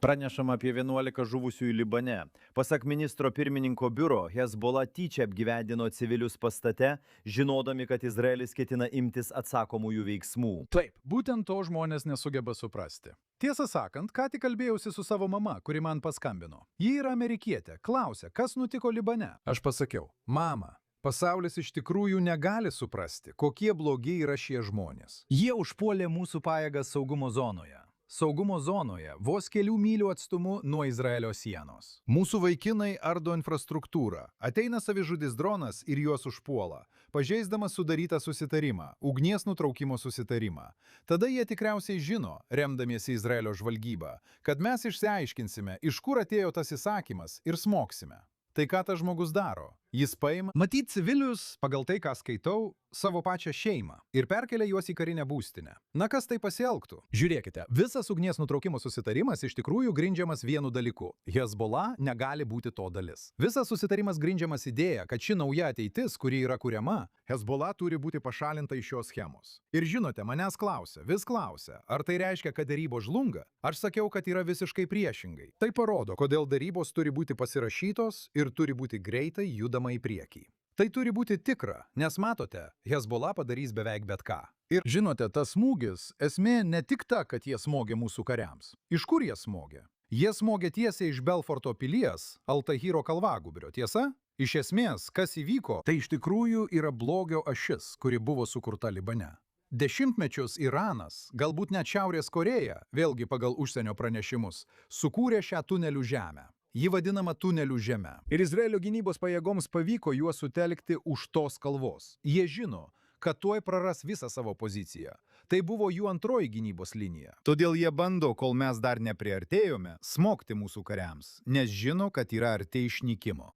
Pranešama apie 11 žuvusiųjų Libane. Pasak ministro pirmininko biuro, Hezbollah tyčia apgyvendino civilius pastate, žinodami, kad Izraelis ketina imtis atsakomųjų veiksmų. Taip, būtent to žmonės nesugeba suprasti. Tiesą sakant, ką tik kalbėjausi su savo mama, kuri man paskambino. Ji yra amerikietė, klausė, kas nutiko Libane. Aš pasakiau, mama, pasaulis iš tikrųjų negali suprasti, kokie blogi yra šie žmonės. Jie užpuolė mūsų pajėgas saugumo zonoje. Saugumo zonoje, vos kelių mylių atstumu nuo Izraelio sienos. Mūsų vaikinai ardo infrastruktūrą. Ateina savižudis dronas ir juos užpuola, pažeisdamas sudarytą susitarimą, ugnies nutraukimo susitarimą. Tada jie tikriausiai žino, remdamiesi Izraelio žvalgybą, kad mes išsiaiškinsime, iš kur atėjo tas įsakymas ir smogsime. Tai ką tas žmogus daro? Jis paima, matyt civilius, pagal tai, ką skaitau, savo pačią šeimą ir perkelia juos į karinę būstinę. Na kas tai pasielgtų? Žiūrėkite, visas ugnies nutraukimo susitarimas iš tikrųjų grindžiamas vienu dalyku. Hezbollah negali būti to dalis. Visas susitarimas grindžiamas idėja, kad ši nauja ateitis, kuri yra kuriama, Hezbollah turi būti pašalinta iš šios schemos. Ir žinote, manęs vis klausia, ar tai reiškia, kad darybos žlunga? Aš sakiau, kad yra visiškai priešingai. Tai parodo, kodėl darybos turi būti pasirašytos ir turi būti greitai judama į priekį. Tai turi būti tikra, nes matote, Hezbollah padarys beveik bet ką. Ir žinote, tas smūgis, esmė ne tik ta, kad jie smogė mūsų kariams. Iš kur jie smogė? Jie smogė tiesiai iš Belforto pilies, Altahyro kalvagubrio, tiesa? Iš esmės, kas įvyko, tai iš tikrųjų yra blogio ašis, kuri buvo sukurta Libane. Dešimtmečius Iranas, galbūt net Šiaurės Koreja, vėlgi pagal užsienio pranešimus, sukūrė šią tunelių žemę. Ji vadinama tunelių žeme. Ir Izraelio gynybos pajėgoms pavyko juos sutelkti už tos kalvos. Jie žino, kad tuoj praras visą savo poziciją. Tai buvo jų antroji gynybos linija. Todėl jie bando, kol mes dar nepriartėjome, smogti mūsų kariams, nes žino, kad yra arti išnykimo.